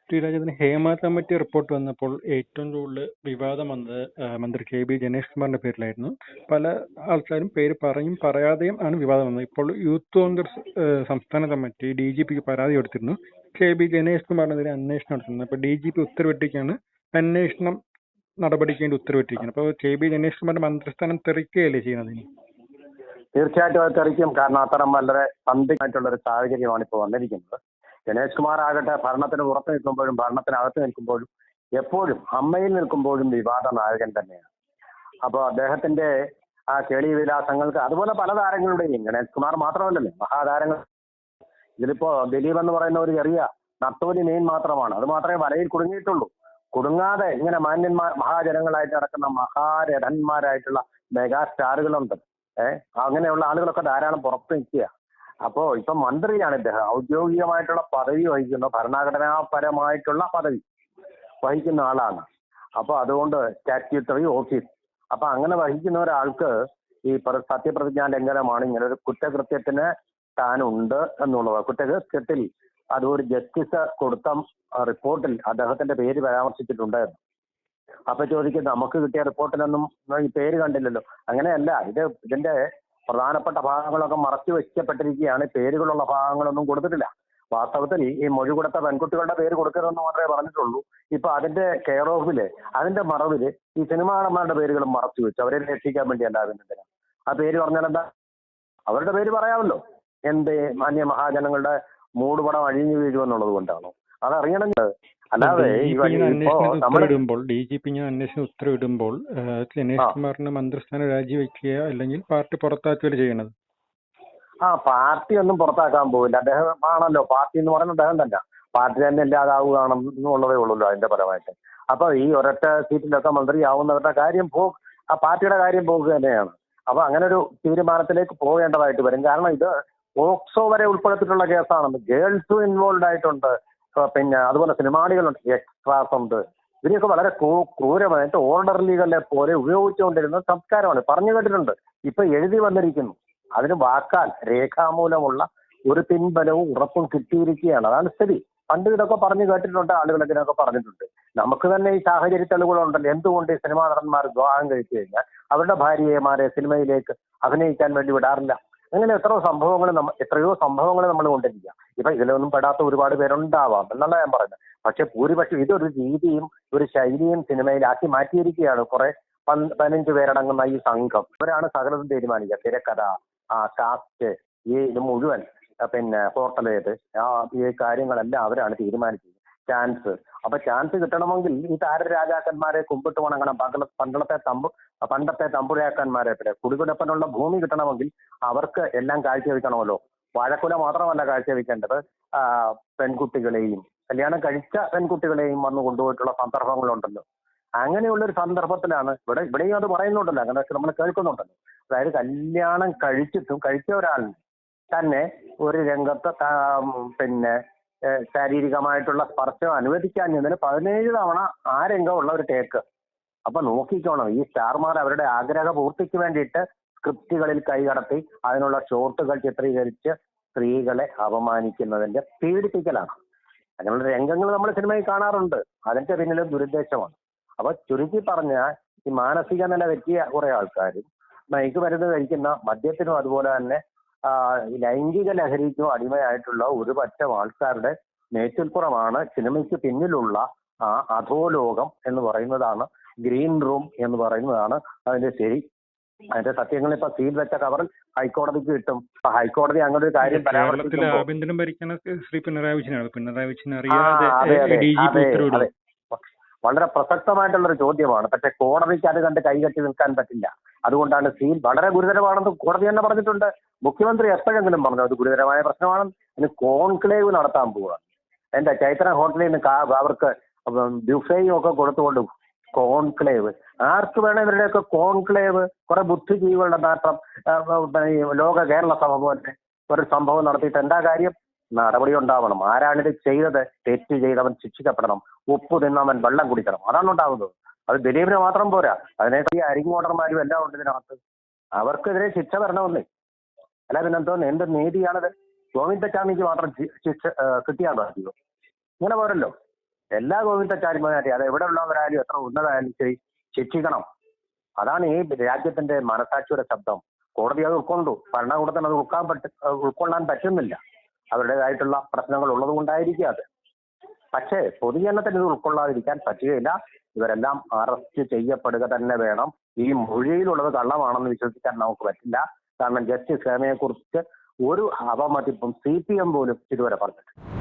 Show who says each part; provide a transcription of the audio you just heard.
Speaker 1: ശ്രീരാജത്തിന് Hema committee report വന്നപ്പോൾ ഏറ്റവും കൂടുതൽ വിവാദം വന്നത് മന്ത്രി കെ ജനേഷ് കുമാറിന്റെ പേരിലായിരുന്നു. പല ആൾക്കാരും പേര് പറയും പറയാതെയും ആണ് വിവാദം വന്നത്. ഇപ്പോൾ യൂത്ത് കോൺഗ്രസ് സംസ്ഥാന കമ്മിറ്റി DGPക്ക് പരാതി കൊടുത്തിരുന്നു. ജനേഷ് കുമാറിനെതിരെ അന്വേഷണം നടത്തുന്നത്. അപ്പോൾ DGP ഉത്തരവിട്ടിരിക്കുകയാണ്, അന്വേഷണം നടപടിക്ക് വേണ്ടി ഉത്തരവിട്ടിരിക്കുന്നത്. അപ്പോൾ ജനേഷ് കുമാറിന്റെ മന്ത്രിസ്ഥാനം തെറിക്കുകയല്ലേ ചെയ്യുന്നത് ഇനി?
Speaker 2: തീർച്ചയായിട്ടും അത് തെറിക്കും. കാരണം അത്തരം വളരെ സന്ദിഗ്ധമായിട്ടുള്ള ഒരു സാഹചര്യമാണ് ഇപ്പോൾ വന്നിരിക്കുന്നത്. ഗണേഷ് കുമാർ ആകട്ടെ ഭരണത്തിന് പുറത്ത് നിൽക്കുമ്പോഴും ഭരണത്തിനകത്ത് നിൽക്കുമ്പോഴും എപ്പോഴും അമ്മയിൽ നിൽക്കുമ്പോഴും വിവാദ നായകൻ തന്നെയാണ്. അപ്പോൾ അദ്ദേഹത്തിന്റെ ആ കേളി വിലാസങ്ങൾക്ക് അതുപോലെ പല താരങ്ങളുടെയും, ഗണേഷ് കുമാർ മാത്രമല്ലല്ലോ, മഹാതാരങ്ങൾ. ഇതിലിപ്പോ ദിലീപ് എന്ന് പറയുന്ന ഒരു ചെറിയ നട്ടൂരി മീൻ മാത്രമാണ്. അത് മാത്രമേ വലയിൽ കുടുങ്ങിയിട്ടുള്ളൂ. കുടുങ്ങാതെ ഇങ്ങനെ മഹാജനങ്ങളായിട്ട് നടക്കുന്ന മഹാരഥന്മാരായിട്ടുള്ള മെഗാ സ്റ്റാറുകളുണ്ട്. അങ്ങനെയുള്ള ആളുകളൊക്കെ ധാരാളം പുറത്ത് നിൽക്കുക. അപ്പോ ഇപ്പൊ മന്ത്രിയാണ് ഇദ്ദേഹം, ഔദ്യോഗികമായിട്ടുള്ള പദവി വഹിക്കുന്ന, ഭരണഘടനാപരമായിട്ടുള്ള പദവി വഹിക്കുന്ന ആളാണ്. അപ്പൊ അതുകൊണ്ട് സ്റ്റാറ്റ്യൂട്ടറി ഓഫീസ്, അപ്പൊ അങ്ങനെ വഹിക്കുന്ന ഒരാൾക്ക് ഈ സത്യപ്രതിജ്ഞാ ലംഘനമാണ്, ഇങ്ങനെ ഒരു കുറ്റകൃത്യത്തിന് താനുണ്ട് എന്നുള്ളത്. കുറ്റകൃത്യത്തിൽ അത് ഒരു ജസ്റ്റിസ് കൊടുത്ത റിപ്പോർട്ടിൽ അദ്ദേഹത്തിന്റെ പേര് പരാമർശിച്ചിട്ടുണ്ടായിരുന്നു. അപ്പൊ ചോദിക്കും, നമുക്ക് കിട്ടിയ റിപ്പോർട്ടിലൊന്നും ഈ പേര് കണ്ടില്ലല്ലോ. അങ്ങനെയല്ല, ഇതിന്റെ പ്രധാനപ്പെട്ട ഭാഗങ്ങളൊക്കെ മറച്ചു വെക്കപ്പെട്ടിരിക്കുകയാണ്. പേരുകളുള്ള ഭാഗങ്ങളൊന്നും കൊടുത്തിട്ടില്ല. വാസ്തവത്തിൽ ഈ മൊഴി കൊടുത്ത പെൺകുട്ടികളുടെ പേര് കൊടുക്കരുതെന്ന് മാത്രമേ പറഞ്ഞിട്ടുള്ളൂ. ഇപ്പൊ അതിന്റെ കെയർ ഓഫില്, അതിന്റെ മറവില് ഈ സിനിമാ നടന്മാരുടെ പേരുകളും മറച്ചു വെച്ചു, അവരെ രക്ഷിക്കാൻ വേണ്ടി. അല്ലാതെ ആ പേര് പറഞ്ഞാൽ എന്താ? അവരുടെ പേര് പറയാമല്ലോ. എന്ത് മാന്യ മഹാജനങ്ങളുടെ മൂടുപടം അഴിഞ്ഞു വീഴുമെന്നുള്ളത് കൊണ്ടാണോ? അതറിയണമെങ്കിൽ അല്ലാതെ
Speaker 1: DGP അന്വേഷണം ഉത്തരവിടുമ്പോൾ ഗണേഷ് കുമാറിന് മന്ത്രിസ്ഥാനം രാജിവെക്കുക അല്ലെങ്കിൽ പാർട്ടി പുറത്താക്കുകയാണ് ചെയ്യണത്.
Speaker 2: പാർട്ടി ഒന്നും പുറത്താക്കാൻ പോവില്ല. അദ്ദേഹം ആണല്ലോ പാർട്ടി എന്ന് പറയുന്നത്. അദ്ദേഹം തന്നെ പാർട്ടി തന്നെ ഇല്ലാതാവുകയാണെന്നുള്ളതേ ഉള്ളൂല്ലോ അതിന്റെ ഫലമായിട്ട്. അപ്പൊ ഈ ഒരൊറ്റ സീറ്റിലൊക്കെ മന്ത്രിയാവുന്നവരുടെ കാര്യം ആ പാർട്ടിയുടെ കാര്യം പോകുക തന്നെയാണ്. അപ്പൊ അങ്ങനെ ഒരു തീരുമാനത്തിലേക്ക് പോകേണ്ടതായിട്ട് വരും. കാരണം ഇത് പോക്സോ വരെ ഉൾപ്പെടുത്തിയിട്ടുള്ള കേസാണെന്ന്. ഗേൾസും ഇൻവോൾവ് ആയിട്ടുണ്ട്. പിന്നെ അതുപോലെ സിനിമാടികളുണ്ട്, എക്സ്ട്രാസ് ഉണ്ട്. ഇവരെയൊക്കെ വളരെ ക്രൂരമായിട്ട് ഓർഡർലികളെ പോലെ ഉപയോഗിച്ചുകൊണ്ടിരുന്ന സംസ്കാരമാണ്. പറഞ്ഞു കേട്ടിട്ടുണ്ട്. ഇപ്പൊ എഴുതി വന്നിരിക്കുന്നു. അതിന് വാക്കാൽ രേഖാമൂലമുള്ള ഒരു പിൻബലവും ഉറപ്പും കിട്ടിയിരിക്കുകയാണ്. അതാണ് സ്ഥിതി. പണ്ട് ഇതൊക്കെ പറഞ്ഞു കേട്ടിട്ടുണ്ട്, ആളുകൾ ഇതിനൊക്കെ പറഞ്ഞിട്ടുണ്ട്. നമുക്ക് തന്നെ ഈ സാഹചര്യ തെളിവുകളുണ്ടല്ലോ. എന്തുകൊണ്ട് ഈ സിനിമാ നടന്മാർ വിവാഹം കഴിച്ചു കഴിഞ്ഞാൽ അവരുടെ ഭാര്യമാരെ സിനിമയിലേക്ക് അഭിനയിക്കാൻ വേണ്ടി വിടാറില്ല? അങ്ങനെ എത്രയോ സംഭവങ്ങൾ നമ്മൾ കൊണ്ടിരിക്കുക. ഇപ്പൊ ഇതിലൊന്നും പെടാത്ത ഒരുപാട് പേരുണ്ടാവാം എന്നല്ല ഞാൻ പറയുന്നത്. പക്ഷെ ഭൂരിപക്ഷം ഇതൊരു രീതിയും ഒരു ശൈലിയും സിനിമയിലാക്കി മാറ്റിയിരിക്കുകയാണ്. കുറെ 15 പേരടങ്ങുന്ന ഈ സംഘം, ഇവരാണ് സകലതും തീരുമാനിക്കുക. തിരക്കഥ, കാസ്റ്റ്, ഇത് മുഴുവൻ, പിന്നെ ഹോട്ടൽ ഈ കാര്യങ്ങളെല്ലാം അവരാണ് തീരുമാനിച്ചത്. അപ്പൊ ചാൻസ് കിട്ടണമെങ്കിൽ ഈ താരരാജാക്കന്മാരെ കുമ്പിട്ട് വണങ്ങണം. പണ്ടത്തെ തമ്പുരാക്കന്മാരെ കുടികുടപ്പനുള്ള ഭൂമി കിട്ടണമെങ്കിൽ അവർക്ക് എല്ലാം കാഴ്ചവെക്കണമല്ലോ. വാഴക്കുല മാത്രമല്ല കാഴ്ചവെക്കേണ്ടത്, പെൺകുട്ടികളെയും കല്യാണം കഴിച്ച പെൺകുട്ടികളെയും വന്ന് കൊണ്ടുപോയിട്ടുള്ള സന്ദർഭങ്ങളുണ്ടല്ലോ. അങ്ങനെയുള്ളൊരു സന്ദർഭത്തിലാണ് ഇവിടെയും അത് പറയുന്നുണ്ടല്ലോ, അങ്ങനെ നമ്മൾ കേൾക്കുന്നുണ്ടല്ലോ. അതായത് കല്യാണം കഴിച്ച ഒരാളിന് തന്നെ ഒരു രംഗത്ത് പിന്നെ ശാരീരികമായിട്ടുള്ള സ്പർശം അനുവദിക്കാഞ്ഞതിന് 17 തവണ ആ രംഗമുള്ള ഒരു ടേക്ക്. അപ്പൊ നോക്കിക്കോണം, ഈ സ്റ്റാർമാർ അവരുടെ ആഗ്രഹ പൂർത്തിക്ക് വേണ്ടിയിട്ട് സ്ക്രിപ്റ്റുകളിൽ കൈകടത്തി അതിനുള്ള ഷോട്ടുകൾ ചിത്രീകരിച്ച് സ്ത്രീകളെ അപമാനിക്കുന്നതിന്റെ പീഡിപ്പിക്കലാണ്. അങ്ങനെയുള്ള രംഗങ്ങൾ നമ്മൾ സിനിമയിൽ കാണാറുണ്ട്. അതിന്റെ പിന്നിലും ദുരുദ്ദേശമാണ്. അപ്പൊ ചുരുക്കി പറഞ്ഞാൽ ഈ മാനസിക നില തെറ്റിയ കുറെ ആൾക്കാരും മയക്കുമരുന്ന് കഴിക്കുന്ന, മദ്യത്തിനും അതുപോലെ തന്നെ ലൈംഗിക ലഹരിക്കും അടിമയായിട്ടുള്ള ഒരു പറ്റം ആൾക്കാരുടെ മേച്ചിൽപ്പുറമാണ് സിനിമയ്ക്ക് പിന്നിലുള്ള ആ അധോലോകം എന്ന് പറയുന്നതാണ്, ഗ്രീൻ റൂം എന്ന് പറയുന്നതാണ് അതിന്റെ ശരി. അതിന്റെ സത്യങ്ങൾ ഇപ്പൊ സീൽ വെച്ച കവറിൽ ഹൈക്കോടതിക്ക് കിട്ടും. ഹൈക്കോടതി അങ്ങനെ ഒരു കാര്യം
Speaker 1: ആഭ്യന്തരം ഭരിക്കുന്ന ശ്രീ പിണറായി വിജയൻ
Speaker 2: അതെ, വളരെ പ്രസക്തമായിട്ടുള്ളൊരു ചോദ്യമാണ്. പക്ഷെ കോടതിക്ക് അത് കണ്ട് കൈകെട്ടി നിൽക്കാൻ പറ്റില്ല. അതുകൊണ്ടാണ് സീൽ വളരെ ഗുരുതരമാണെന്ന് കോടതി തന്നെ പറഞ്ഞിട്ടുണ്ട്. മുഖ്യമന്ത്രി എപ്പോഴെങ്കിലും പറഞ്ഞു അത് ഗുരുതരമായ പ്രശ്നമാണ്. ഇനി കോൺക്ലേവ് നടത്താൻ പോവുകയാണ്. എന്റെ ചൈത്ര ഹോട്ടലിൽ നിന്ന് അവർക്ക് ബ്യൂഫേയും ഒക്കെ കൊടുത്തുകൊണ്ട് കോൺക്ലേവ്. ആർക്ക് വേണം ഇവരുടെയൊക്കെ കോൺക്ലേവ്? കുറെ ബുദ്ധിജീവികളുടെ നാട്ടം ലോക കേരള സഭ പോലെ ഒരു സംഭവം നടത്തിയിട്ട് എന്താ കാര്യം? നടപടി ഉണ്ടാവണം. ആരാണിത് ചെയ്തത്? തെറ്റ് ചെയ്തവൻ ശിക്ഷിക്കപ്പെടണം. ഉപ്പ് തിന്നവൻ വെള്ളം കുടിക്കണം. അതാണ് ഉണ്ടാവുന്നത്. അത് ദിലീപിന് മാത്രം പോരാ, അതിനേക്കാൾ അരിങ്ങോടർമാരും എല്ലാം ഉണ്ട് ഇതിനകത്ത്. അവർക്കെതിരെ ശിക്ഷ വരണമെന്നേ. അല്ല പിന്നെന്തോന്ന്, എന്ത് നീതിയാണത്? ഗോവിന്ദചാമിക്ക് മാത്രം ശിക്ഷ കിട്ടിയാൽ മതിയോ? ഇങ്ങനെ പോരല്ലോ. എല്ലാ ഗോവിന്ദച്ചാരിമാരെയും അത് എവിടെ ഉള്ളവരായാലും എത്ര ഉന്നതരായാലും ശരി ശിക്ഷിക്കണം. അതാണ് ഈ രാജ്യത്തിന്റെ മനസാക്ഷിയുടെ ശബ്ദം. കോടതി അത് ഉൾക്കൊണ്ടു. ഭരണകൂടത്തിന് അത് ഉൾക്കൊള്ളാൻ പറ്റുന്നില്ല. അവരുടേതായിട്ടുള്ള പ്രശ്നങ്ങൾ ഉള്ളത് കൊണ്ടായിരിക്കും അത്. പക്ഷേ പൊതുജനത്തിന് ഇത് ഉൾക്കൊള്ളാതിരിക്കാൻ പറ്റുകയില്ല. ഇവരെല്ലാം അറസ്റ്റ് ചെയ്യപ്പെടുക തന്നെ വേണം. ഈ മൊഴിയിലുള്ളത് കള്ളമാണെന്ന് വിശ്വസിക്കാൻ നമുക്ക് പറ്റില്ല. കാരണം ജസ്റ്റിസ് ഹേമയെ കുറിച്ച് ഒരു അപമതിപ്പും CPM പോലും ഇതുവരെ പറഞ്ഞിട്ടില്ല.